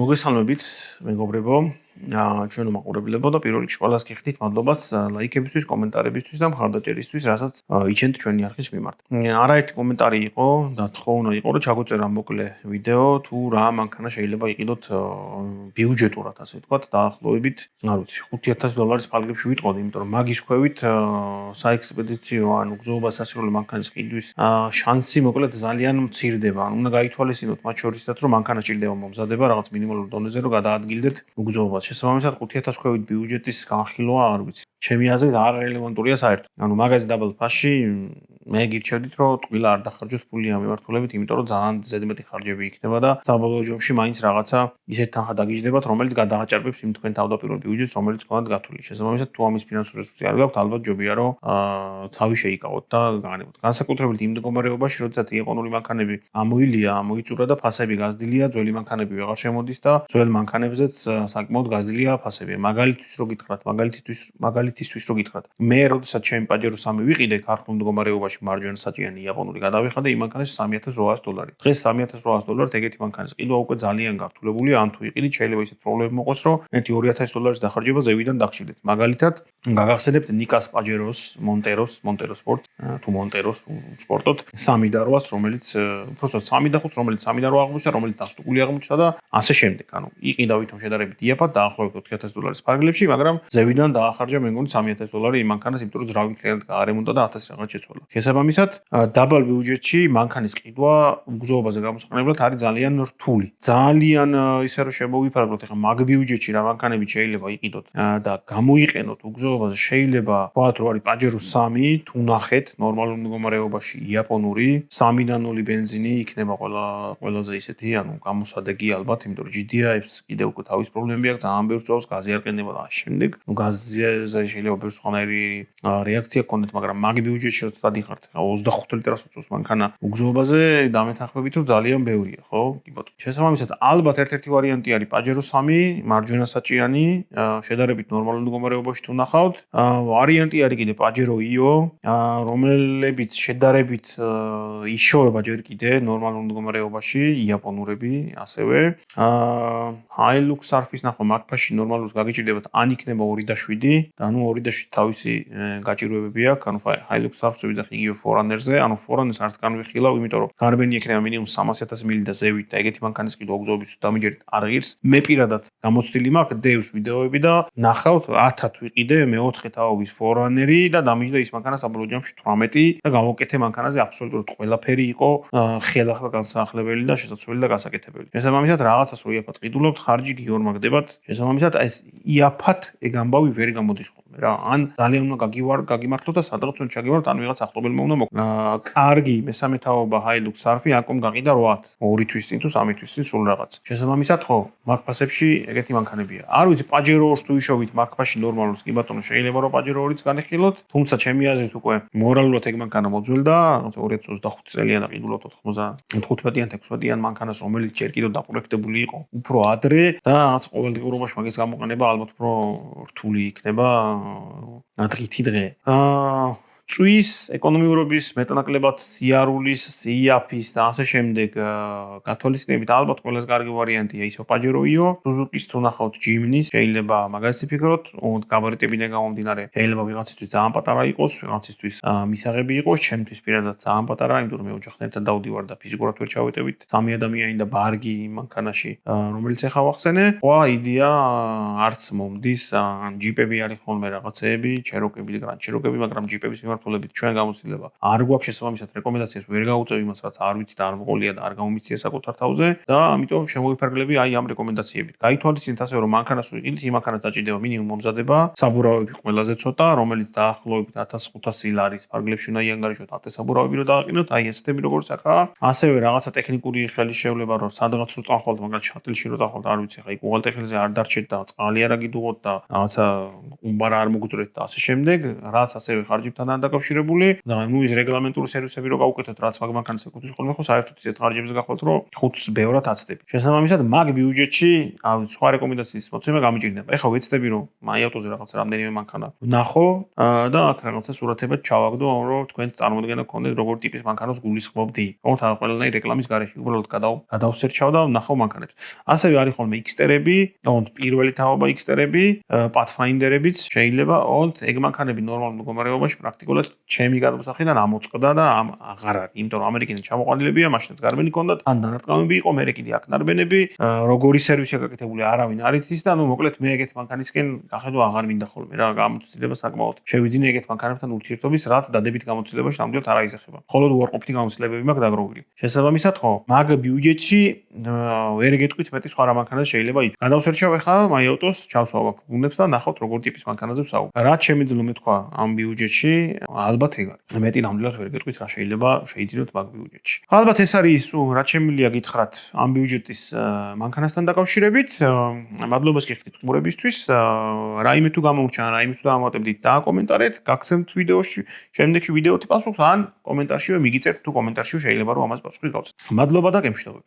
მოგესალმებით, მეგობრებო, ჩვენო მაყურებლებო და პირველ რიგში ყველას გიხდით მადლობას ლაიქებისთვის, კომენტარებისთვის და მხარდაჭერისთვის, რასაც იჩენთ ჩვენი არხის მიმართ. არაერთი კომენტარი იყო და თხოვნა იყო, რომ ჩაგვეწერა მოკლე ვიდეო თუ რა მანქანა შეიძლება იყიდოთ ბიუჯეტურად, ასე ვთქვათ, დაახლოებით, არ ვიცი, $5,000 ფარგლებში ვიტყოდი, იმიტომ რომ მაგის ქვევით საექსპედიციო ან უგზოობა სასიარულო მანქანის ყიდვის შანსი მოკლედ ძალიან მცირდება. ანუ უნდა გაითვალისწინოთ მათ შორისაც, რომ მანქანა ჭირდება მომზადება რაღაც მინიმალურ დონეზე, რომ გადაადგილდეთ უგზოობას. შესაბამისად 5,000 ქვევით ბიუჯეტის განხილვა არ ვიცი. ჩემი აზრით არ რელევანტურია საერთოდ. ანუ მაგაზე დაბალ ფასში მე გირჩევდით, რომ ტყილა არ დახარჯოს ფული ამ მიმართულებით, იმიტომ რომ ძალიან ზედმეტი ხარჯები იქნება და საბოლოო ჯამში მაინც რაღაცა ისეთ თანხა დაგიჯდებათ, რომელიც გადააჭარბებს იმ თქვენ თავდაპირველ ბიუჯეტს, რომელიც გქონდათ გათვლილი. შესაბამისად, თუ ამის ფინანსური რესურსი არ გაქვთ, ალბათ ჯობია, რომ თავი შეიკავოთ და გაანებოთ. განსაკუთრებით იმ მდგომარეობაში, როდესაც იაპონური მანქანები ამოილია, ამოიწურა და ფასები გაზრდილია, ძველი მანქანები ვეღარ შემოდის და ძველ მანქანებზეც საკმაოდ გაზრდილია ფასები. მაგალითისთვის რო გითხრათ, მაგალითისთვის რო გითხრათ. მე როდესაც ჩემი პაჯერო 3 ვიყიდე ქართულ მდგომარეობაში მარჯვენა საჭიანი იაპონური გადავიხადე იმ მანქანის $3,800. დღეს $3,800 ეგეთი მანქანის ყიდვა უკვე ძალიან გართულებულია, ან თუ იყიდით, შეიძლება ისეთ პრობლემები მოყოს, რომ ერთი $2,000 დახარჯება ზევიდან დაგჭირდეთ. მაგალითად, გაგახსენებთ ნიკას პაჯეროს მონტეროს სპორტ თუ მონტეროს სპორტოთ 3 და 800, რომელიც უბრალოდ 3 და 5, რომელიც 3 და 8 აღმოჩნდა, რომელიც დასტუკული აღმოჩნდა და ასე შემდეგ. ანუ იყიდა ვითომ შედარებით იაფად დაახლოებით $4,000 ფარგლებში, მაგრამ ზევიდან დაახარჯა მე მგონი $3,000 იმ მანქანას, იმიტომ რომ ძრავი მთლიანად გაარემონტა და 1000 რაღაც შეცვალა. შესაბამისად, დაბალ ბიუჯეტში მანქანის ყიდვა უგზოობაზე გამოსყენებლად არის ძალიან რთული. ძალიან ისე რომ შემოვიფარგლოთ, ეხლა მაგ ბიუჯეტში რა მანქანები შეიძლება იყიდოთ და გამოიყენოთ უგზოობაზე, შეიძლება ვთქვათ, რომ არის პაჯერო 3, თუ ნახეთ ნორმალურ მდგომარეობაში იაპონური 3-დან 0 ბენზინი იქნება ყველაზე ისეთი, ანუ გამოსადეგი ალბათ, იმიტომ რომ GDI-ს კიდევ უკვე თავის პრობლემები აქვს, ძალიან ბევრ წელს გაზი არ ყენდება და ამ შემდეგ. ნუ გაზზე შეიძლება ბევრ სხვანაირი რეაქცია გქონდეთ, მაგრამ მაგ ბიუჯეტში როცა დადიხართ, 25 ლიტრას უწევს მანქანა უგზოობაზე, დამეთანხმებით რომ ძალიან ბევრია, ხო? კი ბატონო. შესაბამისად, ალბათ ერთ-ერთი ვარიანტი არის პაჯერო 3, მარჯვენა საჭიანი, შედარებით ნორმალურ მდგომარეობაში თუ ნახავთ. ვარიანტი არის კიდე პაჯერო IO, რომელებიც შედარებით იშოვება ჯერ კიდე ნორმალურ მდგომარეობაში, იაპონურები ასევე. Hilux Surf-ის ნახვა მაგფაში ნორმალურს გაგიჭირდებათ, ან იქნება 2.7 და ანუ 2.7 თავისი გაჭირვებები აქვს, ანუ Hilux Surf-ზე ვიდახ იგივე Forerunner-ზე, ანუ Forerunner-ს არც განვიხილავ, იმიტომ რომ გარბენი ექნება მინიმუმ 300,000 მილი და ზევით და ეგეთი მანქანის ყიდვა უგზოობის დამიჯერით არ ღირს. მე პირადად გამოცდილი მაქვს დევს ვიდეოები და ნახავთ 1000 ვიყიდე მე-4 თაობის Forerunner-ი და დამიჯდა ის მანქანა საბოლოო ჯამში 18 და გამოვკეთე მანქანაზე აბსოლუტურად ყველაფერი იყო ხელახლა განსაახლებელი და შესაძლებელი და გასაკეთებელი. შესაბამისად, რაღაცას რო იაფად ყიდულობთ, ხარჯი გიორმაგდებათ. შესაბამისად, ეს იაფად ეგ ამბავი ვერ გამოდის ხოლმე რა. ან ძალიან უნდა გაგიმართლოთ და სადღაც უნდა ჩაგივართ, ან ვიღაც ახლობელმა უნდა მოკლათ. კარგი მესამე თაობა Hilux Surf-ი აკომ გაყიდა 8 2 თვის წინ თუ 3 თვის წინ სულ რაღაც. შესაბამისად, ხო, მაგ ფასებში ეგეთი მანქანებია. არ ვიცი, პაჯერო 2-ს თუ იშოვით მაგ ფასში ნორმალურს, კი ბატონო, შეიძლება რომ პაჯერო 2-ც განიხილოთ, თუმცა ჩემი აზრით უკვე მორალურად ეგ მანქანა მოძველდა, 2025 წელიან და ყიდულობთ 95-ან 16-ან მანქანას, რომელიც ჯერ კიდევ დაპროექტებული იყო უფრო ადრე და რაღაც ყოველდღიურობაში მაგის გამოყენება ალბათ უფრო რთული იქნება დღითი დღე. წვის ეკონომიურობის მეტნაკლებად სიარულის, სიაფის და ასე შემდეგ გათვალისწინებით ალბათ ყველაზე კარგი ვარიანტია ისო პაჯერო IO, Suzuki-ს თუ ნახავთ Jimny-ს, შეიძლება მაგაზეც ფიქრობთ, გაბარიტებიდან გამომდინარე, შეიძლება ვიღაცისთვის ძალიან პატარა იყოს, ვიღაცისთვის მისაღები იყოს, ჩემთვის პირადად ძალიან პატარა, იმიტომ რომ მე ოჯახთან ერთად დავდივარ და ფიზიკურად ვერ ჩავეტევით 3 ადამიანი და ბარგი მანქანაში, რომელიც ახლა ვახსენე. ყვა იდეა არც მომდის, ჯიპები არის ხოლმე რაღაცეები, Cherokee-ები, Grand Cherokee-ები, მაგრამ ჯიპების მიმართულებით ჩვენ გამოცდილება არ გვაქვს, შესაბამისად რეკომენდაციას ვერ გავუწევ იმას, რაც არ ვიცი და არ მოყოლია და არ გამომიცია საკუთარ თავზე და ამიტომ შემოვიფარგლები აი ამ რეკომენდაციებით. გაითვალისწინეთ ასევე რომ მანქანას ვიყიდით, იმ მანქანას დაჭირდება მინიმუმ მომზადება, საბურავები ყველაზე ცოტა, რომელიც დაახლოებით 1500 ლარის ფარგლებში უნდა იანგარიშოთ, ათესაბურავები რომ დააყენოთ, აი ესეთები როგორც ახლა, ასევე რაღაცა ტექნიკური ხელისშევლება რომ სადღაც რო წახვალთ, მაგალითად შატილში რო წახვალთ, არ ვიცი, ხა იქ უღელტეხილზე არ დარჩეთ და წყალი არ აგიდუღოთ და რაღაცა უმბარა არ მოგძვრეთ და ასე შემდეგ, რაც ასევე ხარჯებთან დაკავშირებული და ნუ ის რეგლამენტური სერვისები რო გავუკეთოთ, რაც მაგ მანქანას ეკუთვნის ხოლმე ხო საერთოდ ისეთ ხარჯებზე გახვალთ, რომ 5-ს ბევრად აცდები. შესაბამისად, მაგ ბიუჯეტში სხვა რეკომენდაციის მოცემა გამიჭირდება. ეხლა ვეცდები რომ MyAuto-ზე რაღაც რამდენიმე მანქანა ვნახო და აქ რაღაცა სურათებად ჩავაგდო, რომ თქვენ წარმოდგენა გქონდეთ როგორ ტიპის მანქანას გულისხმობდი. ხო, ყველანაირი რეკლამის გარეშე უბრალოდ გადავსერჩავ და ვნახავ მანქანებს. ასევე არის ხოლმე X-ტერები, ოღონდ პირველი თაობა X-ტერები, Pathfinder-ებიც შეიძლება, ოღონდ ეგ მანქანები ნორმალურ მდგომარეობაში პრაქტიკულად ჩემი გადმოსახედიდან ამოწყდა და აღარ არის, იმიტომ რომ ამერიკიდან ჩამოყვანილებია, მაშინაც გარბენი ჰქონდათ, ან დანარტყამები იყო, მე კიდე აქ ნარბენები, როგორი სერვისია გაკეთებული, არავინ არ იცის და ნუ მოკლედ მე ეგეთ მანქანისკენ გახედვა აღარ მინდა ხოლმე რა, გამოცდილება საკმაოდ შევიძინე ეგეთ მანქანებთან ურთიერთობის, რაც დადებით გამოცდილებაში ნამდვილად არ აიზახება. ხოლო უარყოფითი გამოცდილებები მაქვს დაგროვილი. შესაბამისად ხო, მაგ ბიუჯეტში ვერ გეტყვით მეტი სხვა რა მანქანას შეიძლება ითქვას. გადავსერჩავ ახლა MyAuto-ს, ჩავსვავ აქ გუნდებს და ნახავთ როგორ ტიპის მანქანაზე ვსაუბრობ. რაც შემიძლია მეთქვა ამ ბიუჯეტში, ალბათ ეგ არის. მეტი ნამდვილად ვერ გეტყვით რა შეიძლება შეიძინოთ მაგ ბიუჯეტში. ალბათ ეს არის სულ რაც შემიძლია გითხრათ ამ ბიუჯეტის მანქანასთან დაკავშირებით. მადლობას გიხდით ყურებისთვის. რაიმე თუ გამომრჩა, რაიმე თუ დამატებდით, დააკომენტარეთ, გაგცემთ ვიდეოში, შემდეგში ვიდეოთი პასუხს ან კომენტარშივე მიგიწერთ თუ კომენტარში შეიძლება რომ ამას პასუხი გავცეთ. მადლობა და გემშვიდობებით.